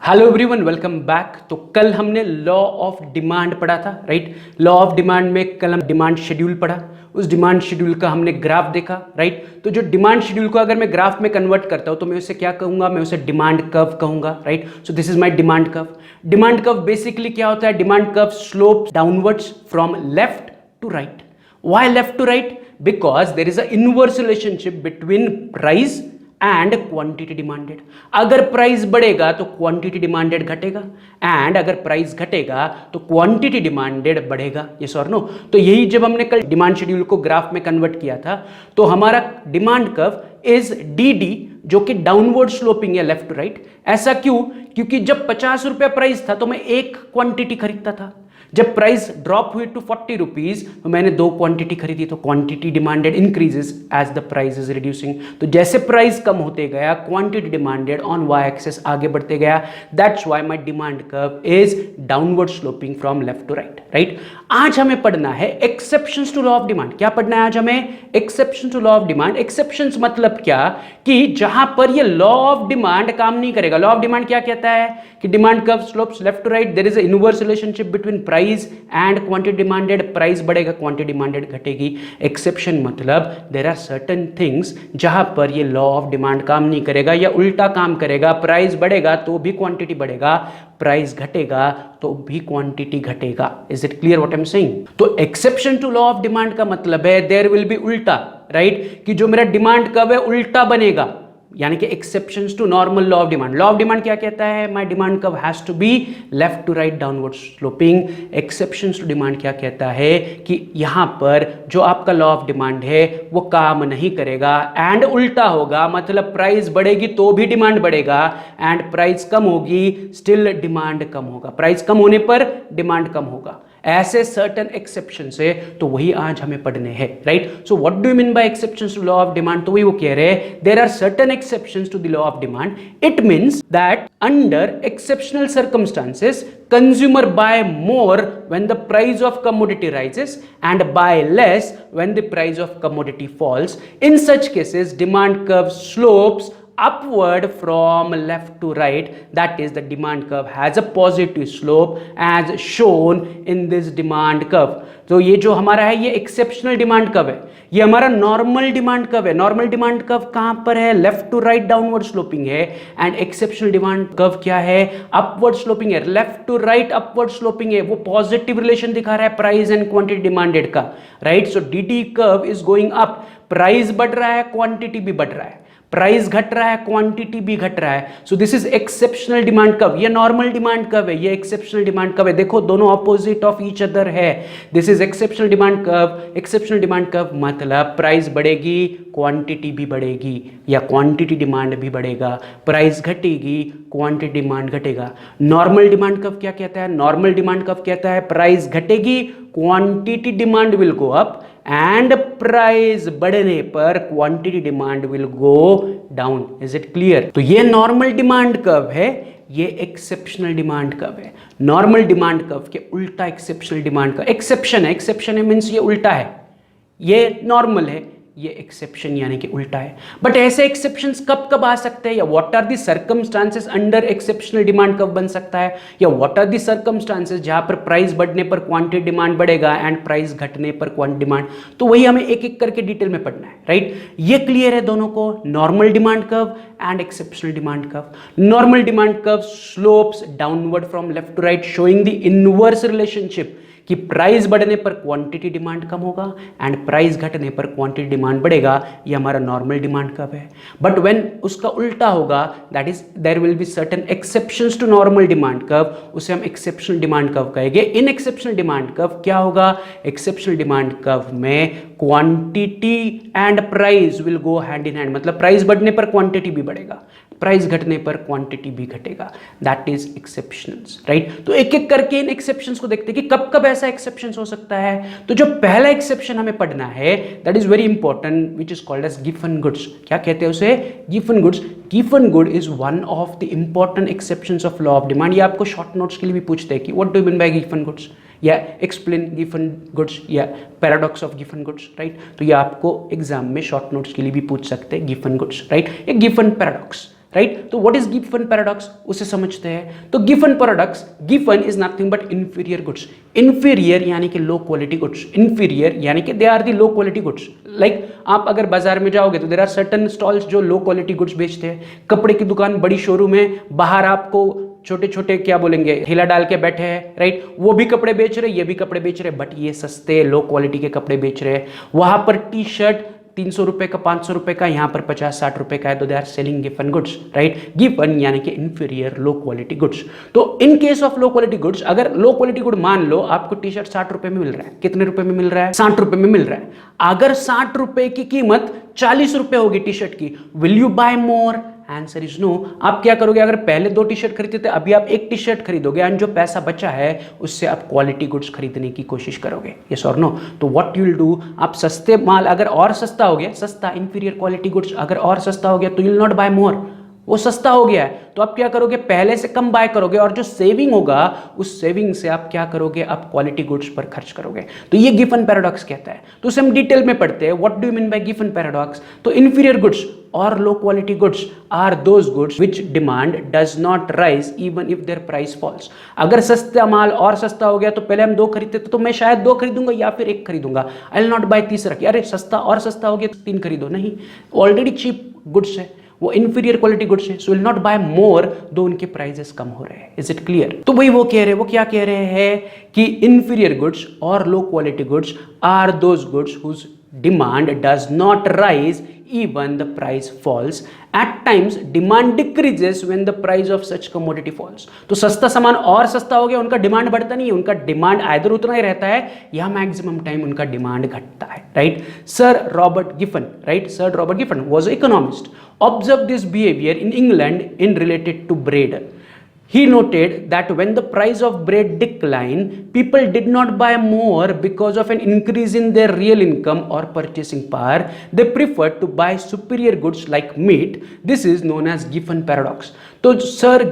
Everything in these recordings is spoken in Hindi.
Hello everyone, welcome back. तो कल हमने लॉ ऑफ डिमांड पढ़ा था, राइट। लॉ ऑफ डिमांड में कल हम डिमांड शेड्यूल पढ़ा। उस डिमांड शेड्यूल का हमने ग्राफ देखा, राइट। तो जो डिमांड शेड्यूल को अगर मैं ग्राफ में कन्वर्ट करता हूं तो मैं उसे क्या कहूंगा, मैं उसे डिमांड कर्व कहूंगा, right. So this is my demand curve. Demand curve basically क्या होता है? Demand curve slope downwards from left to right. Why left to right? Because there is a inverse relationship between price and quantity demanded. अगर प्राइस बढ़ेगा तो क्वांटिटी डिमांडेड घटेगा, एंड अगर प्राइस घटेगा तो क्वांटिटी डिमांडेड बढ़ेगा। यस और नो? तो यही जब हमने कल डिमांड शेड्यूल को ग्राफ में कन्वर्ट किया था तो हमारा demand curve is D D, जो कि डाउनवर्ड स्लोपिंग है लेफ्ट टू राइट। ऐसा क्यों? क्योंकि जब 50 रुपया प्राइस था तो मैं एक क्वांटिटी खरीदता था। जब प्राइस ड्रॉप हुई टू 40 रुपीज तो मैंने दो क्वांटिटी खरीदी। तो quantity demanded increases as the price is reducing. तो जैसे प्राइस कम होते गया quantity demanded on Y axis आगे बढ़ते गया। That's why my demand curve is downward sloping from left to right, right. आज हमें पढ़ना है exceptions to law of demand. क्या पढ़ना है आज हमें? Exception to law of demand. Exceptions मतलब क्या? कि जहां पर ये लॉ ऑफ डिमांड काम नहीं करेगा। लॉ ऑफ डिमांड क्या कहता है कि demand curve slopes left to right, there is a inverse relationship between price and quantity demanded. Price बढ़ेगा, क्वांटिटी डिमांडेड घटेगी। एक्सेप्शन मतलब देयर आर सर्टेन थिंग्स जहां पर ये लॉ ऑफ डिमांड काम नहीं करेगा या उल्टा काम करेगा। प्राइस बढ़ेगा तो भी क्वांटिटी बढ़ेगा, प्राइस घटेगा तो भी क्वांटिटी घटेगा। Is it clear what I am saying? तो exception to law of demand का मतलब है देयर विल बी उल्टा, राइट। कि जो मेरा डिमांड कर्व है उल्टा बनेगा, यानी कि exceptions to normal law of demand. Law of demand क्या कहता है? My demand curve has to be left to right downward sloping. Exceptions to demand क्या कहता है कि यहां पर जो आपका लॉ ऑफ डिमांड है वो काम नहीं करेगा एंड उल्टा होगा। मतलब प्राइस बढ़ेगी तो भी डिमांड बढ़ेगा, एंड प्राइस कम होगी स्टिल डिमांड कम होगा। प्राइस कम होने पर डिमांड कम होगा। ऐसे सर्टन एक्सेप्शंस है, तो वही आज हमें पढ़ने हैं, right. So what do you mean by exceptions to law of demand? तो वही वो कह रहे हैं there are certain exceptions to the law of demand. It means that under exceptional circumstances consumer buy more when the price of commodity rises and buy less when the price of commodity falls. In such cases demand curve slopes upward from left to right, that is the demand curve has a positive slope as shown in this demand curve. तो ये जो हमारा है ये एक्सेप्शनल डिमांड कर्व है, ये हमारा नॉर्मल डिमांड कर्व है। नॉर्मल डिमांड कर्व कहां पर है? Left to right downward sloping है, एंड एक्सेप्शनल डिमांड कर्व क्या है? अपवर्ड स्लोपिंग है। Left to right upward sloping है, वो पॉजिटिव रिलेशन दिखा रहा है प्राइस एंड क्वांटिटी डिमांडेड का, right. So D curve is going up, price बढ़ रहा है, क्वांटिटी भी बढ़ रहा है। प्राइस घट रहा है, क्वांटिटी भी घट रहा है। सो this is exceptional demand curve. ये नॉर्मल डिमांड कर्व है, ये एक्सेप्शनल डिमांड कर्व है। देखो दोनों ऑपोजिट ऑफ ईच अदर है। This is exceptional demand curve. Exceptional demand curve मतलब प्राइस बढ़ेगी, क्वांटिटी भी बढ़ेगी, या क्वांटिटी डिमांड भी बढ़ेगा। प्राइस घटेगी, क्वांटिटी डिमांड घटेगा। नॉर्मल डिमांड कर्व क्या कहता है? नॉर्मल डिमांड कर्व कहता है प्राइस घटेगी, quantity demand will go up, and price बढ़ने पर quantity demand will go down. Is it clear? तो ये नॉर्मल डिमांड कर्व है, ये एक्सेप्शनल डिमांड कर्व है। नॉर्मल डिमांड कर्व के उल्टा एक्सेप्शनल डिमांड कर्व। एक्सेप्शन है, एक्सेप्शन है मींस ये उल्टा है, ये नॉर्मल है, ये एक्सेप्शन यानी कि उल्टा है। बट ऐसे एक्सेप्शंस कब कब आ सकते हैं, या what are the circumstances under exceptional demand कब बन सकता है, या व्हाट आर दी सर्कमस्टांसेस जहां पर प्राइस बढ़ने पर क्वांटिटी डिमांड बढ़ेगा एंड प्राइस घटने पर क्वांटिटी डिमांड। तो वही हमें एक एक करके डिटेल में पढ़ना है, राइट। ये क्लियर है दोनों को, normal demand curve and exceptional demand curve. Normal demand curve slopes downward from left to right showing the inverse relationship कि प्राइस बढ़ने पर क्वांटिटी डिमांड कम होगा एंड प्राइस घटने पर क्वांटिटी डिमांड बढ़ेगा। ये हमारा नॉर्मल डिमांड कर्व है। बट व्हेन उसका उल्टा होगा, that is there will be certain exceptions to normal demand curve, उसे हम एक्सेप्शनल डिमांड कर्व कहेंगे। इन एक्सेप्शनल डिमांड कर्व क्या होगा? एक्सेप्शनल डिमांड कर्व में quantity and price will go hand in hand, मतलब प्राइस बढ़ने पर क्वांटिटी भी बढ़ेगा, प्राइस घटने पर क्वांटिटी भी घटेगा। That is exceptions, right. तो एक एक करके इन एक्सेप्शंस को देखते हैं कि कब कब ऐसा एक्सेप्शंस हो सकता है। तो जो पहला एक्सेप्शन हमें पढ़ना है that is very important, which is called as गिवन गुड्स। क्या कहते हैं उसे? गिवन गुड्स। गिवन good is one of the important exceptions of law of demand. ये आपको शॉर्ट नोट्स के लिए भी पूछते हैं कि what do you mean bye given goods, या एक्सप्लेन गिवन गुड्स, या paradox of given goods, right. तो ये आपको एग्जाम में शॉर्ट नोट्स के लिए भी पूछ सकते हैं, गिवन गुड्स, राइट, एक गिवन पैराडॉक्स, राइट। तो व्हाट इज गिफन पैराडॉक्स, उसे समझते हैं। तो Giffen paradox, Giffen is nothing but inferior goods. Inferior यानी कि लो क्वालिटी गुड्स, इंफीरियर यानी कि they are the low quality goods. Like आप अगर बाजार में जाओगे तो देयर आर सर्टेन स्टॉल्स जो लो क्वालिटी गुड्स बेचते हैं। कपड़े की दुकान, बड़ी शोरूम है, बाहर आपको छोटे छोटे क्या बोलेंगे ठेला डाल के बैठे हैं, राइट, वो भी कपड़े बेच रहे, ये भी कपड़े बेच रहे, बट ये सस्ते लो क्वालिटी के कपड़े बेच रहे हैं। वहां पर टी शर्ट 300 रुपए का, 500 रुपए का, यहाँ पर 50-60 रुपए का है। तो they are selling Giffen goods, right. Giffen यानी कि इंफीरियर लो क्वालिटी गुड्स। तो in case of low quality goods, अगर लो क्वालिटी गुड मान लो आपको टी शर्ट 60 रुपए में मिल रहा है, कितने रुपए में मिल रहा है? 60 रुपए में मिल रहा है। अगर 60 रुपए की कीमत 40 रुपए होगी टी शर्ट की, will you buy more? Answer is no. आप क्या करोगे? अगर पहले 2 टी शर्ट खरीदते थे, अभी आप 1 टी शर्ट खरीदोगे एंड जो पैसा बचा है उससे आप क्वालिटी गुड्स खरीदने की कोशिश करोगे। यस और नो? तो व्हाट यू विल डू, आप सस्ते माल अगर और सस्ता हो गया, सस्ता इंफीरियर क्वालिटी गुड्स अगर और सस्ता हो गया तो यू विल नॉट बाय मोर, वो सस्ता हो गया है तो आप क्या करोगे? पहले से कम बाय करोगे और जो सेविंग होगा उस सेविंग से आप क्या करोगे? आप क्वालिटी गुड्स पर खर्च करोगे। तो ये गिफन पैराडॉक्स कहता है। तो उसे हम डिटेल में पढ़ते हैं। What do you mean by Giffen paradox? तो इंफीरियर गुड्स और low quality goods are those goods which demand does not rise even if their price falls. अगर सस्ता माल और सस्ता हो गया तो पहले हम 2 खरीदते थे तो मैं शायद 2 खरीदूंगा या फिर 1 खरीदूंगा। आई विल नॉट बाय तीसरा कि अरे सस्ता और सस्ता हो गया तो 3 खरीदो, नहीं, ऑलरेडी चीप गुड्स है, वो इंफीरियर क्वालिटी गुड्स है, सो विल नॉट बाय मोर दो उनके प्राइसेस कम हो रहे हैं। Is it clear? तो वही वो कह रहे हैं, वो क्या कह रहे हैं कि इंफीरियर गुड्स और low quality goods are those goods whose demand does not rise even the price falls. At times demand decreases when the price of such commodity falls. तो सस्ता सामान और सस्ता हो गया, उनका डिमांड बढ़ता नहीं है, उनका डिमांड आइदर उतना ही रहता है या मैक्सिमम टाइम उनका डिमांड घटता है, right. Sir Robert Giffen, right, sir Robert Giffen was an economist, observed this behavior in England in related to bread. He noted that when the price of bread declined, people did not buy more because of an increase in their real income or purchasing power. They preferred to buy superior goods like meat. This is known as Giffen paradox. तो सर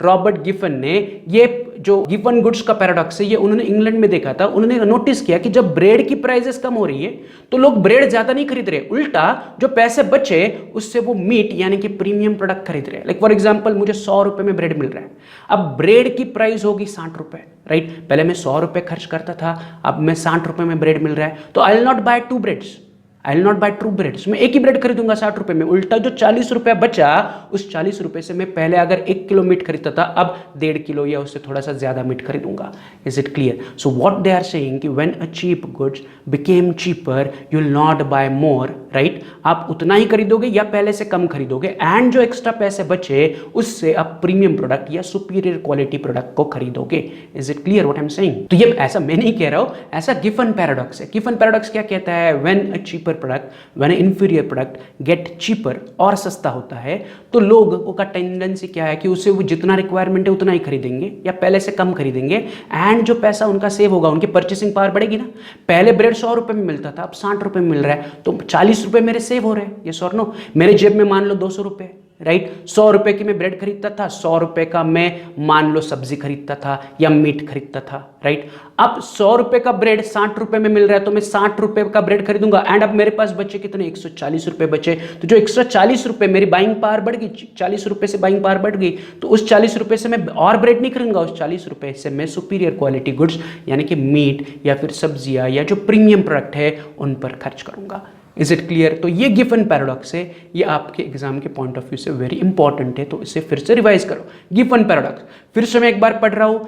रॉबर्ट गिफन ने ये जो गिफन गुड्स का पैराडॉक्स है ये उन्होंने इंग्लैंड में देखा था। उन्होंने नोटिस किया कि जब ब्रेड की प्राइसेस कम हो रही है तो लोग ब्रेड ज्यादा नहीं खरीद रहे, उल्टा जो पैसे बचे उससे वो मीट यानी कि प्रीमियम प्रोडक्ट खरीद रहे हैं। लाइक फॉर एग्जांपल मुझे 100 रुपए में ब्रेड मिल रहा है, अब ब्रेड की प्राइस होगी 60 रुपए, राइट। पहले मैं 100 रुपए खर्च करता था, अब मैं 60 रुपए में ब्रेड मिल रहा है, तो I will not buy 2 breads, I will not buy 2 breads, मैं एक ही ब्रेड खरीदूंगा 60 रुपए में। उल्टा जो 40 रुपए बचा उस 40 रुपए से मैं पहले अगर 1 किलो मीट खरीदता था अब 1.5 किलो या उससे थोड़ा सा ज्यादा मीट खरीदूंगा। Is it clear? So what they are saying कि when a cheap goods became cheaper you will not buy more, right. आप उतना ही खरीदोगे या पहले से कम खरीदोगे एंड जो एक्स्ट्रा पैसे बचे उससे आप प्रीमियम प्रोडक्ट या सुपीरियर क्वालिटी प्रोडक्ट को खरीदोगे। Is it clear what I am saying? तो ये ऐसा मैं नहीं कह रहा हूं, ऐसा गिफन पैराडॉक्स है। गिफन पैराडॉक्स क्या कहता है? When a cheaper product, when inferior product get cheaper और सस्ता होता है तो लोगों का टेंडेंसी क्या है कि उसे वो जितना रिक्वायरमेंट है उतना ही खरीदेंगे या पहले से कम खरीदेंगे एंड जो पैसा उनका सेव होगा, उनकी परचेसिंग पावर बढ़ेगी ना। पहले ब्रेड 100 रुपए में मिलता था, अब 60 रुपए में मिल रहा है तो 40 रुपए मेरे सेव हो रहे हैं। ये और नो, मेरे जेब में मान लो 200 रुपए, राइट। 100 रुपए की मैं ब्रेड खरीदता था, 100 रुपए का मैं मान लो सब्जी खरीदता था या मीट खरीदता था, राइट। अब 100 रुपए का ब्रेड 60 रुपए में मिल रहा है तो मैं 60 रुपए का ब्रेड खरीदूंगा एंड अब मेरे पास बचे कितने? 140 रुपए बचे। तो जो एक्स्ट्रा 40 रुपए मेरी बाइंग पावर बढ़ गई, 40 रुपए से बाइंग पावर बढ़ गई तो उस 40 रुपए से मैं और ब्रेड नहीं खरीदूंगा, उस 40 रुपए से मैं सुपीरियर क्वालिटी गुड्स यानी कि मीट या फिर सब्जियां या जो प्रीमियम प्रोडक्ट है उन पर खर्च करूंगा। Is it clear? तो ये गिफन पैराडॉक्स है, ये आपके एग्जाम के पॉइंट ऑफ व्यू से वेरी इंपॉर्टेंट है, तो इसे फिर से रिवाइज करो। गिफन पैराडॉक्स फिर से मैं एक बार पढ़ रहा हूं,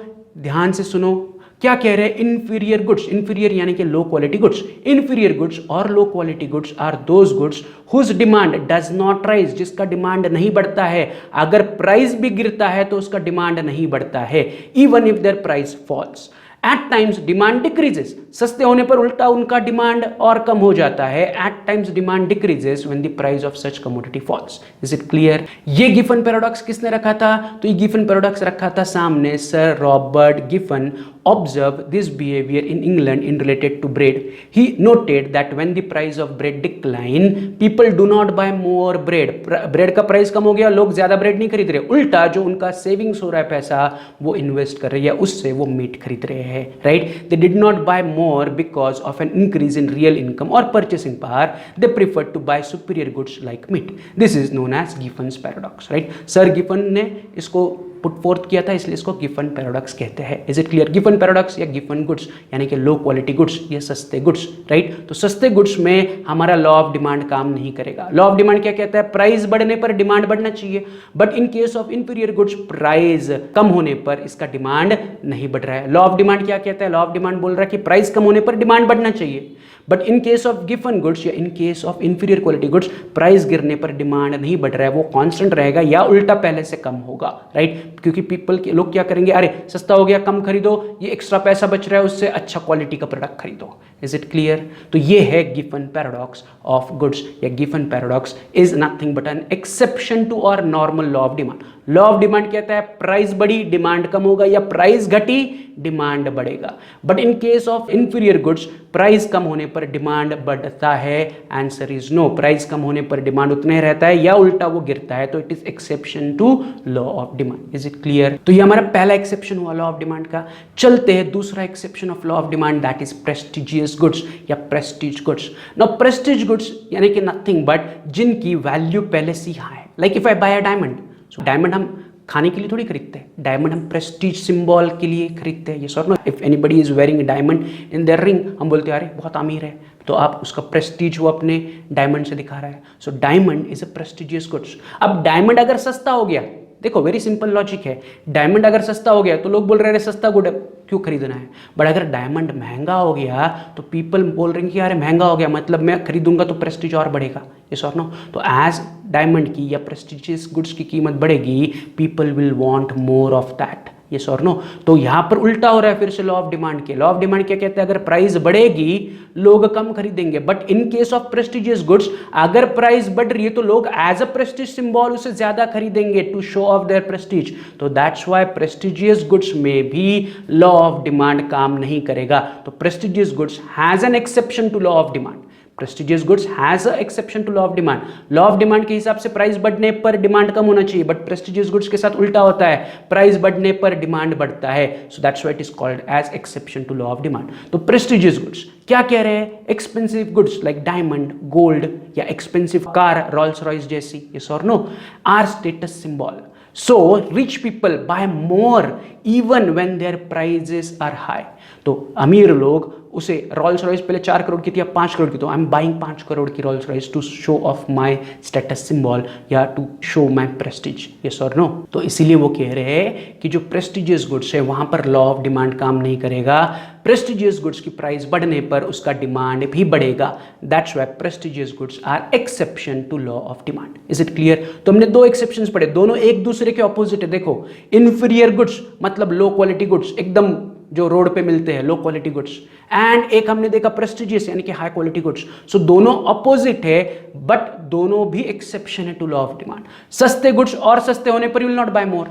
ध्यान से सुनो। क्या कह रहे हैं? इंफीरियर गुड्स, इंफीरियर यानी कि low quality goods, inferior goods और low quality goods are those goods whose demand does not rise, जिसका डिमांड नहीं बढ़ता है। अगर प्राइस भी गिरता है तो उसका डिमांड नहीं बढ़ता है, even if their price falls. At times demand decreases, सस्ते होने पर उल्टा उनका डिमांड और कम हो जाता है। At times demand decreases when the price of such commodity falls. Is it clear? ये गिफन पैराडॉक्स किसने रखा था? तो ये गिफन पैराडॉक्स रखा था सामने sir Robert Giffen observed this behavior in England in related to bread. He noted that when the price of bread decline, people do not buy more bread. Bread का प्राइस कम हो गया, लोग ज्यादा ब्रेड नहीं खरीद रहे, उल्टा जो उनका सेविंग्स हो रहा है पैसा वो इन्वेस्ट कर रहे हैं, उससे वो मीट खरीद रहे हैं, right. They did not buy more because of an increase in real income और purchasing power. They prefer to buy superior goods like meat. This is known as Giffen's paradox, right. Sir Giffen ने इसको पुट फोर्थ किया था, इसलिए इसको गिफन पैराडॉक्स कहते हैं. Is it clear? Giffen paradox या गिफन गुड्स यानी कि लो क्वालिटी गुड्स या सस्ते गुड्स, राइट. तो सस्ते गुड्स में हमारा लॉ ऑफ डिमांड काम नहीं करेगा. लॉ ऑफ डिमांड क्या कहता है? प्राइस बढ़ने पर डिमांड बढ़ना चाहिए, but in case of inferior goods price कम होने पर इसका डिमांड नहीं बढ़ रहा है. लॉ ऑफ डिमांड क्या कहता है? लॉ ऑफ डिमांड बोल रहा है कि प्राइस कम होने पर डिमांड बढ़ना चाहिए, but in case of Giffen goods या in case of inferior quality goods price गिरने पर डिमांड नहीं बढ़ रहा है, वो कांस्टेंट रहेगा या उल्टा पहले से कम होगा, राइट. क्योंकि पीपल के लोग क्या करेंगे, अरे सस्ता हो गया कम खरीदो, ये एक्स्ट्रा पैसा बच रहा है उससे अच्छा क्वालिटी का प्रोडक्ट खरीदो. Is it clear? तो ये है गिफन पैराडॉक्स ऑफ गुड्स या Giffen paradox is nothing but an exception to our normal law of demand. Law of demand कहता है प्राइस बढ़ी डिमांड कम होगा या प्राइस घटी डिमांड बढ़ेगा, but in case of inferior goods price कम होने पर डिमांड बढ़ता है. Answer is no. प्राइस कम होने पर डिमांड उतने रहता है या उल्टा वो गिरता है, तो it is exception to law of demand. Is it clear? तो ये हमारा पहला एक्सेप्शन हुआ लॉ ऑफ डिमांड का. चलते हैं दूसरा exception of law of demand, that is prestigious goods या prestige goods. Now prestige goods यानी कि नथिंग बट जिनकी वैल्यू पहले से हाई है. Like if I buy a diamond, so diamond हम खाने के लिए थोड़ी खरीदते हैं, डायमंड हम प्रेस्टीज सिंबल के लिए खरीदते हैं. ये sir no, if anybody is wearing diamond in their ring, हम बोलते हैं अरे बहुत अमीर है, तो आप उसका प्रेस्टीज वो अपने डायमंड से दिखा रहा है. So diamond is a prestigious goods. अब डायमंड अगर सस्ता हो गया, देखो वेरी सिंपल लॉजिक है, डायमंड अगर सस्ता हो गया तो लोग बोल रहे हैं सस्ता गुड है क्यों खरीदना है. बट अगर डायमंड महंगा हो गया तो पीपल बोल रहे हैं कि अरे महंगा हो गया मतलब मैं खरीदूंगा तो प्रेस्टीज और बढ़ेगा. ये सर नो. तो एज डायमंड की या प्रेस्टिजियस गुड्स की कीमत बढ़ेगी, people will want more of that. ये सर नो. तो यहां पर उल्टा हो रहा है फिर से लॉ ऑफ डिमांड के. लॉ ऑफ डिमांड क्या कहते हैं? अगर प्राइस बढ़ेगी लोग कम खरीदेंगे, but in case of prestigious goods अगर प्राइस बढ़ रही है तो लोग एज अ प्रेस्टीज सिंबल उसे ज्यादा खरीदेंगे to show off their prestige. तो दैट्स व्हाई प्रेस्टिजियस गुड्स में भी लॉ ऑफ डिमांड काम नहीं करेगा. तो prestigious goods has an exception to law of demand. Prestigious goods has a exception to law of demand. Law of demand के हिसाब से प्राइस बढ़ने पर डिमांड कम होना चाहिए, बट प्रेस्टिजियस गुड्स के साथ उल्टा होता है, प्राइस बढ़ने पर डिमांड बढ़ता है. So that's why it is called as exception to law of demand. तो प्रेस्टिजियस गुड्स क्या कह रहे हैं? Expensive goods like diamond, gold या एक्सपेंसिव कार रॉल्स रॉयस जैसी, यस और नो, are status symbol. So rich people buy more even when their prices are high. तो अमीर लोग उसे रॉल्स रॉयस पहले 4 करोड़ की थी या 5 करोड़ की, तो आई एम बाइंग 5 करोड़ की Rolls Royce to show off my status symbol या to show my prestige. Yes और नो. तो इसीलिए वो कह रहे हैं कि जो प्रेस्टिजियस गुड्स है वहां पर लॉ ऑफ डिमांड काम नहीं करेगा. प्रेस्टिजियस गुड्स की प्राइस बढ़ने पर उसका डिमांड भी बढ़ेगा. That's why prestigious goods are exception to law of demand. Is it clear? तो हमने दो एक्सेप्शंस पढ़े, दोनों एक दूसरे के ऑपोजिट है. देखो इंफीरियर गुड्स मतलब लो क्वालिटी गुड्स, एकदम जो रोड पे मिलते हैं लो क्वालिटी गुड्स, एंड एक हमने देखा प्रेस्टिजियस यानी कि हाई क्वालिटी गुड्स. सो दोनों अपोजिट है बट दोनों भी एक्सेप्शन है टू लॉ ऑफ डिमांड. सस्ते गुड्स और सस्ते होने पर you will not buy more,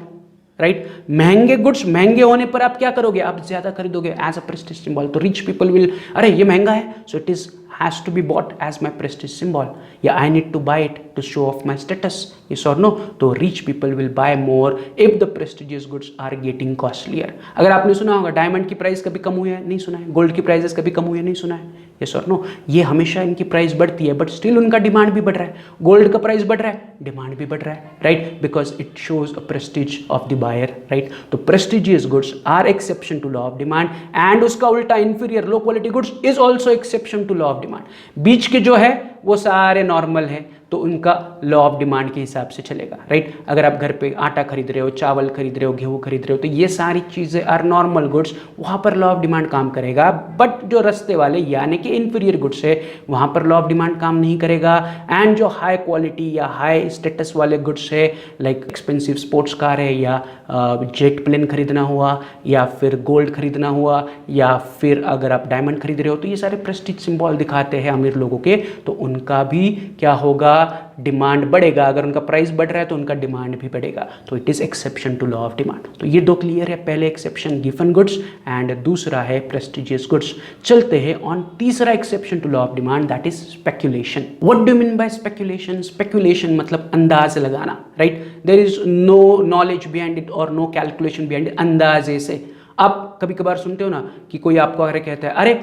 right. महंगे गुड्स महंगे होने पर आप क्या करोगे? आप ज्यादा खरीदोगे एज अ प्रेस्टीज सिंबल. तो रिच पीपल विल, अरे ये महंगा है so it is has to be bought as my prestige symbol. Yeah, I need to buy it to show off my status. Yes or no? तो rich people will buy more if the prestigious goods are getting costlier. अगर आपने सुना होगा डायमंड की प्राइस कभी कम हुई है? नहीं सुना है. गोल्ड की प्राइसेस कभी कम हुई है? नहीं सुना है. यस और नो. ये हमेशा इनकी प्राइस बढ़ती है बट स्टिल उनका डिमांड भी बढ़ रहा है. गोल्ड का प्राइस बढ़ रहा है, डिमांड भी बढ़ रहा है, right, because it shows a prestige of the buyer, right. तो prestigious goods are exception to law of demand and उसका उल्टा inferior low quality goods is also exception to law of demand. बीच के जो है वो सारे नॉर्मल है तो उनका लॉ ऑफ डिमांड के हिसाब से चलेगा, राइट. अगर आप घर पे आटा खरीद रहे हो, चावल खरीद रहे हो, गेहूं खरीद रहे हो, तो ये सारी चीजें आर नॉर्मल गुड्स, वहां पर लॉ ऑफ डिमांड काम करेगा. बट जो रस्ते वाले यानी कि इंफीरियर गुड्स है वहां पर लॉ ऑफ डिमांड काम नहीं करेगा. एंड जो हाई क्वालिटी या हाई स्टेटस वाले गुड्स है लाइक एक्सपेंसिव स्पोर्ट्स कार है या जेट प्लेन खरीदना हुआ या फिर गोल्ड खरीदना हुआ या फिर अगर आप डायमंड खरीद रहे हो, तो ये सारे प्रेस्टीज सिंबल दिखाते हैं अमीर लोगों के, तो उनका भी क्या होगा? डिमांड बढ़ेगा, अगर उनका प्राइस बढ़ रहा है तो उनका डिमांड भी बढ़ेगा। तो it is exception to law of demand. तो ये दो क्लियर है, पहले एक्सेप्शन गिवन गुड्स एंड दूसरा है प्रेस्टिजियस गुड्स। चलते हैं ऑन तीसरा exception to law of demand, that is speculation. What do mean by speculation? Speculation मतलब अंदाज लगाना, right? There is no knowledge behind it और नो कैलकुलेशन बिहाइंड इट, अंदाजे से। आप कभी कभार सुनते हो ना कि कोई आपको अगर कहता है अरे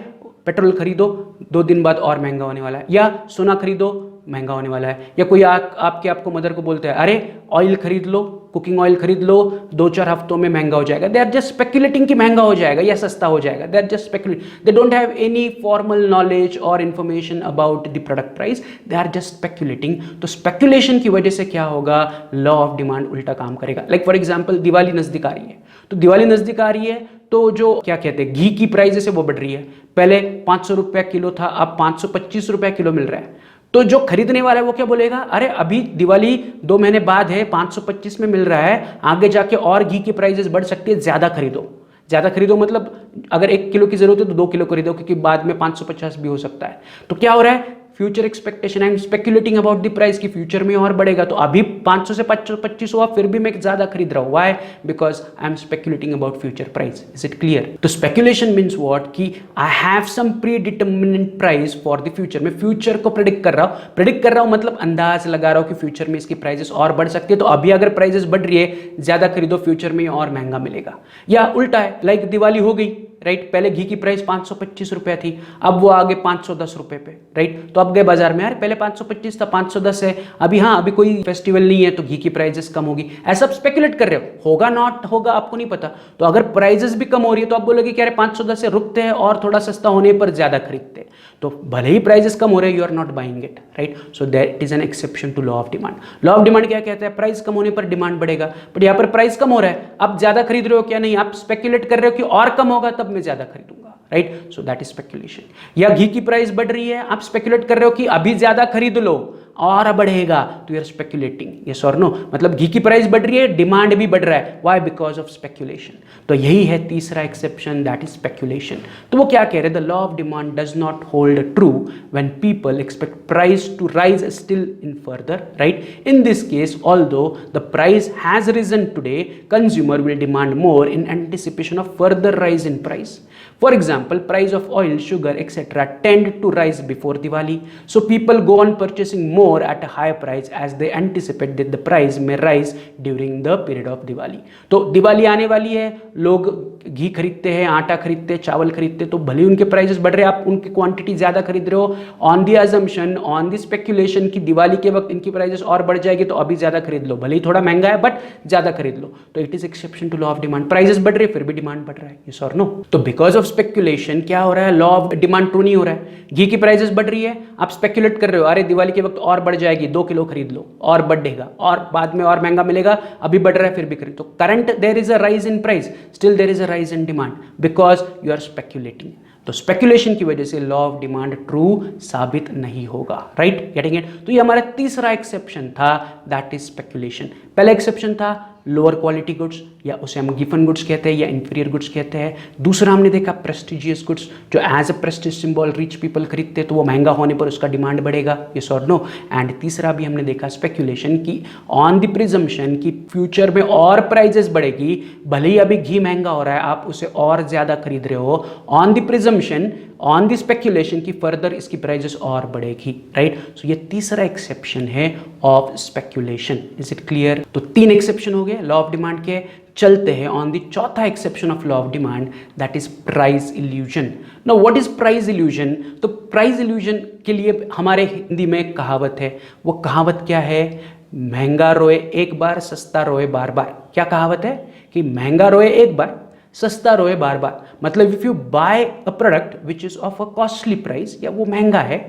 पेट्रोल खरीदो 2 दिन बाद और महंगा होने वाला है, या सोना खरीदो महंगा होने वाला है, या कोई आपको मदर को बोलता है अरे ऑयल खरीद लो, कुकिंग ऑयल खरीद लो, 2-4 हफ्तों में महंगा हो जाएगा। दे आर जस्ट स्पेक्यूलेटिंग कि महंगा हो जाएगा या सस्ता हो जाएगा। They are just speculating, they don't have any formal knowledge और information about the product price, they are just speculating. तो स्पेक्यूलेशन की वजह से क्या होगा, लॉ ऑफ डिमांड उल्टा काम करेगा। लाइक फॉर एग्जाम्पल दिवाली नजदीक आ रही है, तो दिवाली नजदीक आ रही है तो जो क्या कहते हैं घी की प्राइस जैसे वो बढ़ रही है। पहले 500 रुपया किलो था, अब 525 रुपया किलो मिल रहा है। तो जो खरीदने वाला है वो क्या बोलेगा, अरे अभी दिवाली 2 महीने बाद है, 525 में मिल रहा है, आगे जाके और घी की प्राइसेस बढ़ सकती है, ज्यादा खरीदो। ज्यादा खरीदो मतलब अगर 1 किलो की जरूरत है तो 2 किलो खरीदो, क्योंकि बाद में 550 भी हो सकता है। तो क्या हो रहा है, future expectation, I am speculating about the price की फ्यूचर में और बढ़ेगा, तो अभी 500 से 525 हुआ, फिर भी मैं ज्यादा खरीद रहा हूं। Why? Because I am speculating about future price. Is it clear? तो स्पेक्यूलेशन मीन्स व्हाट, कि I have some pre determinant price for the future. मैं फ्यूचर को प्रेडिक्ट कर रहा हूं मतलब अंदाज लगा रहा हूं कि फ्यूचर में इसकी प्राइसेस और बढ़ सकती है, तो अभी अगर प्राइसेस बढ़ रही है ज्यादा खरीदो, फ्यूचर में और महंगा मिलेगा। या उल्टा है, लाइक दिवाली हो गई, राइट? पहले घी की प्राइस 525 रुपया थी, अब वो आगे 510 रुपए पे, राइट? तो अब गए बाजार में, यार पहले 525 था, 510 है, अभी हाँ अभी कोई फेस्टिवल नहीं है तो घी की प्राइसेस कम होगी। ऐसा आप स्पेकुलेट कर रहे हो, होगा नॉट होगा आपको नहीं पता। तो अगर प्राइसेस भी कम हो रही है तो आप बोलोगे कि अरे 510 से रुकते हैं और थोड़ा सस्ता होने पर ज्यादा खरीदते हैं। तो भले ही प्राइसेस कम हो रहे हैं, you are not buying it, right? So that is an exception to law of demand. Law of demand क्या कहता है, प्राइस कम होने पर डिमांड बढ़ेगा, बट यहाँ पर प्राइस कम हो रहा है, आप ज्यादा खरीद रहे हो क्या? नहीं, आप स्पेकुलेट कर रहे हो कि और कम होगा तब मैं ज्यादा खरीदूंगा, right? So that is speculation. या घी की प्राइस बढ़ रही है, आप स्पेकुलेट कर रहे हो कि अभी ज्यादा खरीद लो और बढ़ेगा, तो यू आर स्पेकुलेटिंग। यस और नो? मतलब घी की प्राइस बढ़ रही है, डिमांड भी बढ़ रहा है, व्हाई? Because of speculation. तो यही है तीसरा एक्सेप्शन, दैट इज स्पेकुलेशन। तो वो क्या कह रहे हैं, the law of demand does not hold true when people expect price to rise still in further, right? In this case, although the price has risen today, consumer will demand more in anticipation of further rise in price. For example, price of oil, sugar, etc. tend to rise before Diwali. So people go on purchasing more at a higher price as they anticipate that the price may rise during the period of Diwali. तो दिवाली आने वाली है, लोग घी खरीदते हैं, आटा खरीदते हैं, चावल खरीदते हैं, तो भले उनके प्राइसेस बढ़ रहे हैं, आप उनकी क्वांटिटी ज़्यादा खरीद रहे हो on the assumption, on the speculation कि दिवाली के वक्त इनकी प्राइसेस और बढ़ जाएगी, तो अभी ज़्यादा खरीद लो, भले ही थोड़ा महंगा है बट ज़्यादा खरीद लो. तो it is exception to law of demand. Prices बढ़ रहे हैं फिर भी डिमांड बढ़ रहा है, यस और नो. तो बिकॉज ऑफ स्पेक्यूलेशन क्या हो रहा है, लॉ ऑफ डिमांड ट्रू नहीं हो रहा है. घी की प्राइसेस बढ़ रही है, आप स्पेक्यूलेट कर रहे हो, अरे दिवाली के वक्त और बढ़ जाएगी, 2 किलो खरीद लो और बढ़ेगा और बाद में और महंगा मिलेगा, अभी बढ़ रहा है फिर भी खरीद. तो current there is a rise in price, still there is a rise in demand because you are speculating. तो स्पेक्यूलेशन की वजह से लॉ ऑफ डिमांड ट्रू साबित नहीं होगा. Right, getting it. तो ये हमारा तीसरा एक्सेप्शन था, दैट इज स्पेक्यूलेशन. पहला एक्सेप्शन था लोअर क्वालिटी गुड्स, या उसे हम गिवन गुड्स कहते हैं या इंफीरियर गुड्स कहते हैं. दूसरा हमने देखा प्रेस्टिजियस गुड्स, जो as a prestige symbol rich people खरीदते हैं, तो वो महंगा होने पर उसका डिमांड बढ़ेगा, यस और नो. एंड तीसरा भी हमने देखा स्पेक्यूलेशन की ऑन द प्रिजम्पशन कि फ्यूचर में और प्राइजेस बढ़ेगी, भले ही अभी घी महंगा हो रहा है, आप उसे और ज्यादा खरीद रहे हो, on the presumption, on the speculation की फर्दर इसकी प्राइजेस और बढ़ेगी. राइट, सो ये तीसरा एक्सेप्शन है of speculation. Is it clear? तो 3 एक्सेप्शन हो गए लॉ ऑफ डिमांड के. चलते हैं ऑन द चौथा exception of law of demand, that is price illusion. Now what is price illusion? तो प्राइस इल्यूजन के लिए हमारे हिंदी में एक कहावत है. वो कहावत क्या है? महंगा रोए एक बार, सस्ता रोए बार बार. क्या कहावत है? कि महंगा रोए एक बार, सस्ता रोए बार बार. मतलब if you buy a product which is of a costly price, या वो महंगा है,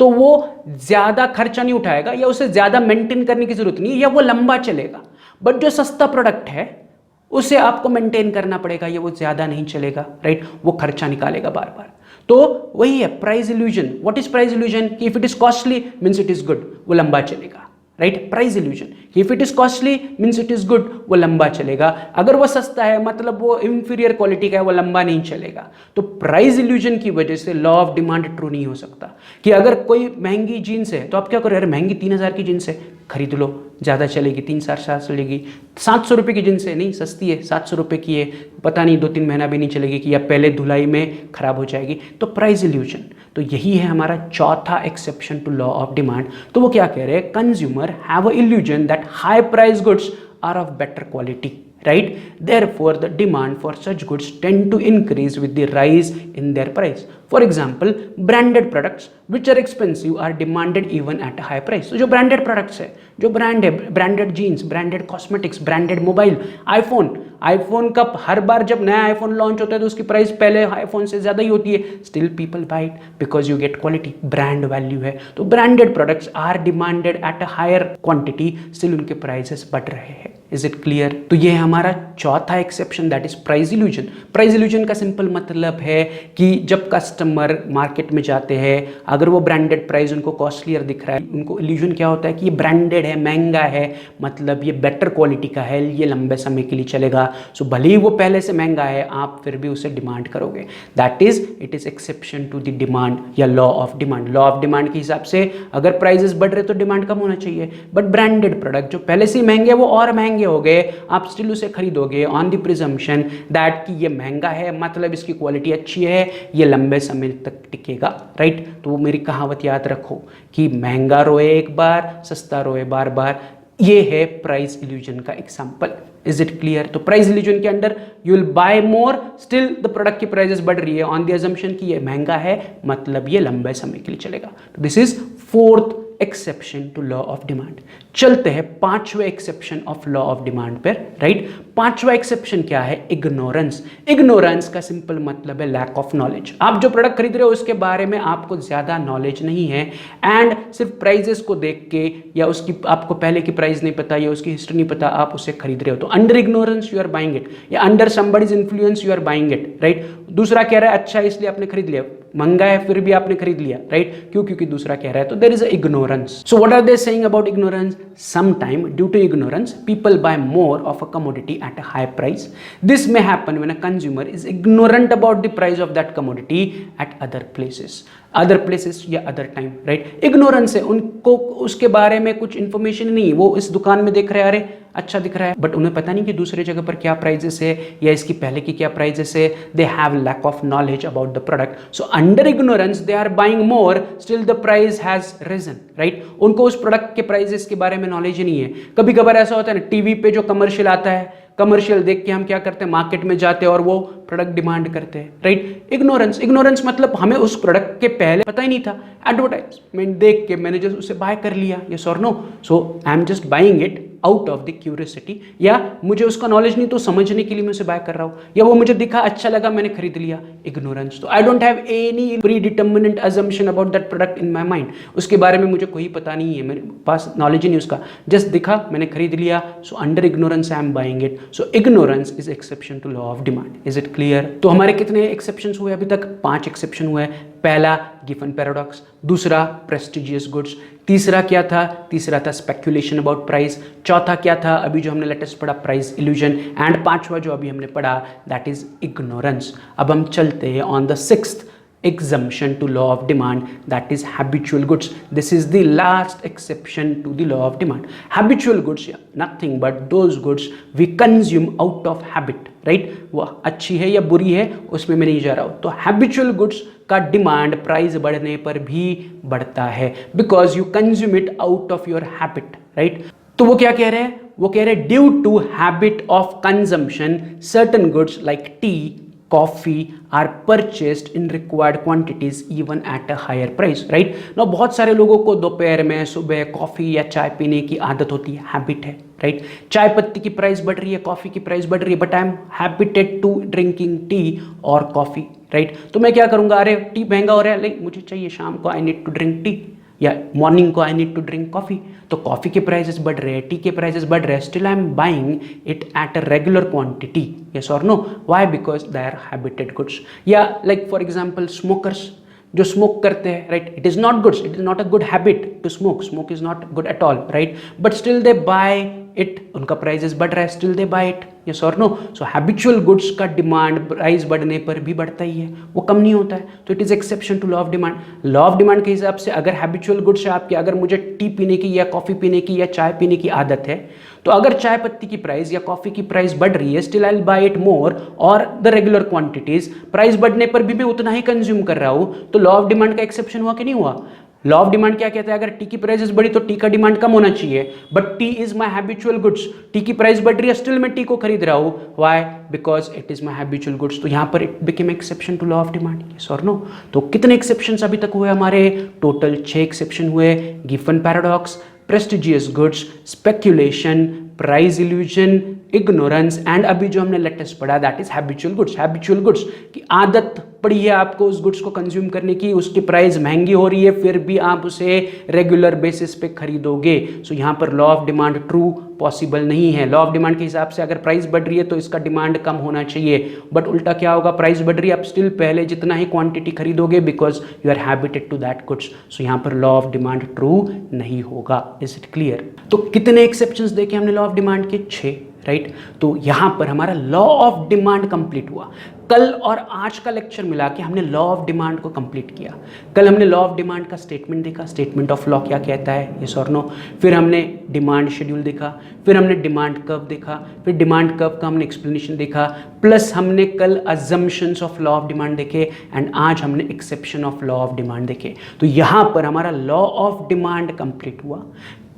तो वो ज्यादा खर्चा नहीं उठाएगा, या उसे ज्यादा मेंटेन करने की जरूरत नहीं है, या वो लंबा चलेगा. बट जो सस्ता प्रोडक्ट है उसे आपको मेंटेन करना पड़ेगा, या वो ज्यादा नहीं चलेगा. राइट, वो खर्चा निकालेगा बार बार. तो वही है price illusion. What is price illusion? कि if it is costly means it is good, वो लंबा चलेगा. Right, price illusion. If it is costly means it is good, वो लंबा चलेगा, अगर वो सस्ता है मतलब वो इंफीरियर क्वालिटी का है, वो लंबा नहीं चलेगा। तो प्राइस इल्यूजन की वजह से लॉ ऑफ डिमांड ट्रू नहीं हो सकता कि अगर कोई महंगी जीन्स है तो आप क्या करो, यार महंगी 3000 की जीन्स है खरीद लो, ज़्यादा चलेगी, 3-4 चलेगी। 700 रुपये की जीन्स है, नहीं सस्ती है, 700 रुपये की है, पता नहीं 2-3 महीना भी नहीं चलेगी कि या पहले धुलाई में खराब हो जाएगी। तो प्राइस इल्यूजन, तो यही है हमारा चौथा exception to law of demand. तो वो क्या कह रहे हैं, consumer have a illusion that high price goods are of better quality, right? Therefore, the demand for such goods tend to increase with the rise in their price. For example, branded products which are expensive are demanded even at a high price. So जो branded products है, जो brand है, branded jeans, branded cosmetics, branded mobile, iPhone का हर बार जब नया iPhone लॉन्च होता है तो उसकी प्राइस पहले iPhone से ज़्यादा ही होती है, still people buy it because you get quality, brand value है। तो branded products are demanded at a higher quantity, still उनके prices बढ़ रहे हैं। Is it clear? तो ये है हमारा चौथा exception, that is price illusion. Price illusion का सिंपल मतलब है कि जब कस्टमर मार्केट में जाते हैं, अगर वो ब्रांडेड प्राइस उनको कॉस्टलियर दिख रहा है, उनको इल्यूजन क्या होता है कि ये ब्रांडेड है, महंगा है, मतलब ये बेटर क्वालिटी का है, ये लंबे समय के लिए चलेगा। सो भले ही वो पहले से महंगा है, आप फिर भी उसे डिमांड करोगे। That is it is exception to the demand या law of demand. Law of demand के हिसाब से अगर प्राइजेस बढ़ रहे तो डिमांड कम होना चाहिए, बट ब्रांडेड प्रोडक्ट जो पहले से ही महंगे वो और महंगे हो गए, आप स्टिल उसे खरीदोगे ऑन द प्रिजम्पशन दैट कि ये महंगा है, मतलब इसकी क्वालिटी अच्छी है, ये लंबे समय तक टिकेगा, राइट? तो वो मेरी कहावत याद रखो कि महंगा रोए एक बार, सस्ता रोए बार बार। ये है प्राइस इल्यूजन का एग्जांपल। Is it clear? तो प्राइस इल्यूजन के अंदर you will buy more, still the product की प्राइसेस बढ़ रही है ऑन द अजम्पशन कि ये महंगा है, मतलब ये लंबे समय के लिए चलेगा। This is fourth exception to law of demand. चलते हैं पांचवें exception of law of demand पर, राइट? पांचवा एक्सेप्शन क्या है? इग्नोरेंस। इग्नोरेंस का सिंपल मतलब है लैक ऑफ नॉलेज। आप जो प्रोडक्ट खरीद रहे हो उसके बारे में आपको ज्यादा नॉलेज नहीं है, एंड सिर्फ प्राइजेस को देख के या उसकी आपको पहले की प्राइस नहीं पता या उसकी हिस्ट्री नहीं पता, आप उसे खरीद रहे हो। तो under ignorance you are buying it, या under somebody's influence you are buying it, right? दूसरा कह रहा है अच्छा है इसलिए आपने खरीद लिया, महंगा है फिर भी आपने खरीद लिया, राइट? क्यों? क्योंकि दूसरा कह रहा है। तो there is a ignorance. So what are they saying about ignorance? Sometime due to ignorance people buy more of a commodity at a high price. This may happen when a consumer is ignorant about the price of that commodity at other places या अदर टाइम, राइट? इग्नोरेंस है, उनको उसके बारे में कुछ इंफॉर्मेशन नहीं, वो इस दुकान में देख रहे हैं, अरे अच्छा दिख रहा है, बट उन्हें पता नहीं कि दूसरे जगह पर क्या प्राइजेस है या इसकी पहले की क्या प्राइजेस है। They have lack of knowledge about the product, so under ignorance they are buying more, still the price has risen, right? उनको उस प्रोडक्ट के प्राइजेस के बारे में नॉलेज नहीं है। कभी कभार ऐसा होता है ना, टीवी पे जो कमर्शियल आता है, कमर्शियल देख के हम क्या करते हैं, मार्केट में जाते हैं और वो प्रोडक्ट डिमांड करते हैं, राइट? इग्नोरेंस मतलब हमें उस प्रोडक्ट के पहले पता ही नहीं था, एडवर्टाइजमेंट देख के मैंने जस्ट उसे बाय कर लिया, यस और no? So I am just buying it out of the curiosity, या मुझे उसका नॉलेज नहीं तो समझने के लिए मैं उसे बाय कर रहा हूँ, या वो मुझे दिखा अच्छा लगा मैंने खरीद लिया, इग्नोरेंस। तो I don't have any pre determinant assumption about that product in my mind, उसके बारे में मुझे कोई पता नहीं है, मेरे पास नॉलेज ही नहीं उसका, जस्ट दिखा मैंने खरीद लिया। So under ignorance I am buying it, so ignorance is exception to law of demand. Is it clear? तो हमारे कितने एक्सेप्शन हुए अभी तक? 5 एक्सेप्शन हुए। पहला गिवन पैराडॉक्स, दूसरा प्रेस्टिजियस गुड्स, तीसरा क्या था? तीसरा था स्पेक्यूलेशन अबाउट प्राइस, चौथा क्या था अभी जो हमने लेटेस्ट पढ़ा? प्राइस इल्यूजन, एंड पांचवा जो अभी हमने पढ़ा दैट इज इग्नोरेंस। अब हम चलते हैं on the 6th exemption to law of demand, that is habitual goods. This is the last exception to the law of demand. Habitual goods, yeah, nothing but those goods we consume out of habit, right? वो अच्छी है या बुरी है उसमें मैं नहीं जा रहा हूँ। तो habitual goods का डिमांड प्राइस बढ़ने पर भी बढ़ता है, because you consume it out of your habit, right? तो वो क्या कह रहे हैं? वो कह रहे हैं due to habit of consumption certain goods like tea, coffee are purchased in required quantities even at a higher price, right? ना बहुत सारे लोगों को दोपहर में सुबह कॉफी या चाय पीने की आदत होती है, हैबिट है, राइट? चाय पत्ती की प्राइस बढ़ रही है, कॉफी की प्राइस बढ़ रही है, but I am habited to drinking tea और कॉफी, राइट? तो मैं क्या करूंगा, अरे टी महंगा हो रहा है, लाइक मुझे चाहिए शाम को, I need to drink tea, या मॉर्निंग को I need to drink coffee. तो कॉफी के प्राइसेस बढ़ रहे हैं, टी के प्राइसेस बढ़ रहे हैं, still I am buying it at a regular quantity, yes और no? Why? Because they are habited goods. या लाइक फॉर एग्जांपल जो स्मोक करते हैं, right, it is not goods, it is not a good habit to smoke, smoke is not good at all, right, but still they buy it, उनका प्राइजेस बढ़ रहा है, still they buy it, yes और नो। सो हैबिचुअल गुड्स का डिमांड प्राइस बढ़ने पर भी बढ़ता ही है, वो कम नहीं होता है, तो it is exception to law of demand. Law of demand के हिसाब से अगर हैबिचुअल गुड्स है आपकी, अगर मुझे टी पीने की या कॉफ़ी पीने की या चाय पीने की आदत है, तो अगर चाय पत्ती की प्राइस या कॉफ़ी की प्राइस बढ़ रही है, still I will buy it more और द रेगुलर क्वांटिटीज, प्राइस बढ़ने पर भी मैं उतना ही कंज्यूम कर रहा हूँ, तो लॉ ऑफ डिमांड का एक्सेप्शन हुआ कि नहीं हुआ। लॉ ऑफ डिमांड क्या कहता है, अगर टी की प्राइस बढ़ी तो टी का डिमांड कम होना चाहिए, but T is my habitual goods, T की प्राइस बढ़ रही है, स्टिल मैं टी को खरीद रहा हूँ, why, because it is my habitual goods, तो यहाँ पर it became exception to law of demand, yes और नो। तो कितने एक्सेप्शंस अभी तक हुए हमारे, टोटल 6 एक्सेप्शन हुए, Giffen paradox, prestigious goods, speculation, price illusion, ignorance, and अभी जो हमने लेटेस्ट पढ़ा that is habitual goods. Habitual goods की आदत पड़ी है आपको उस गुड्स को कंज्यूम करने की, उसकी प्राइस महंगी हो रही है, फिर भी आप उसे रेगुलर बेसिस पे खरीदोगे, सो यहाँ पर law of demand true possible नहीं है। लॉ ऑफ डिमांड के हिसाब से अगर प्राइस बढ़ रही है तो इसका डिमांड कम होना चाहिए, बट उल्टा क्या होगा, प्राइस बढ़ रही है, आप स्टिल पहले जितना ही क्वांटिटी खरीदोगे because you are habited to that goods, so यहाँ पर लॉ ऑफ डिमांड ट्रू नहीं होगा। Is it clear. तो कितने एक्सेप्शंस देखे हमने लॉ ऑफ डिमांड के, 6, राइट। तो यहां पर हमारा लॉ ऑफ डिमांड कंप्लीट हुआ। कल और आज का लेक्चर मिला के हमने लॉ ऑफ डिमांड को कंप्लीट किया। कल हमने लॉ ऑफ डिमांड का स्टेटमेंट देखा, स्टेटमेंट ऑफ लॉ क्या कहता है, यस और नो। फिर हमने डिमांड शेड्यूल देखा, फिर हमने डिमांड कर्व देखा, फिर डिमांड कर्व का हमने एक्सप्लेनेशन देखा, प्लस हमने कल assumptions of law of demand देखे, एंड आज हमने exception of law of demand देखे। तो यहां पर हमारा लॉ ऑफ डिमांड कंप्लीट हुआ।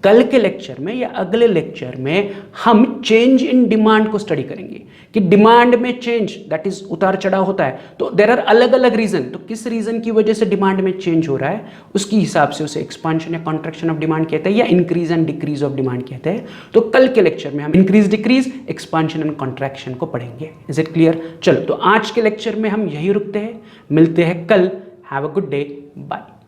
कल के लेक्चर में या अगले लेक्चर में हम चेंज इन डिमांड को स्टडी करेंगे कि डिमांड में चेंज, दैट इज उतार चढ़ाव होता है, तो देयर आर अलग अलग रीजन, तो किस रीजन की वजह से डिमांड में चेंज हो रहा है उसकी हिसाब से उसे एक्सपांशन या कॉन्ट्रैक्शन ऑफ डिमांड कहते हैं या increase and decrease of demand कहते हैं। तो कल के लेक्चर में हम increase decrease, expansion and contraction को पढ़ेंगे। Is it clear. चलो, तो आज के लेक्चर में हम यही रुकते हैं, मिलते हैं कल। Have a good day, bye.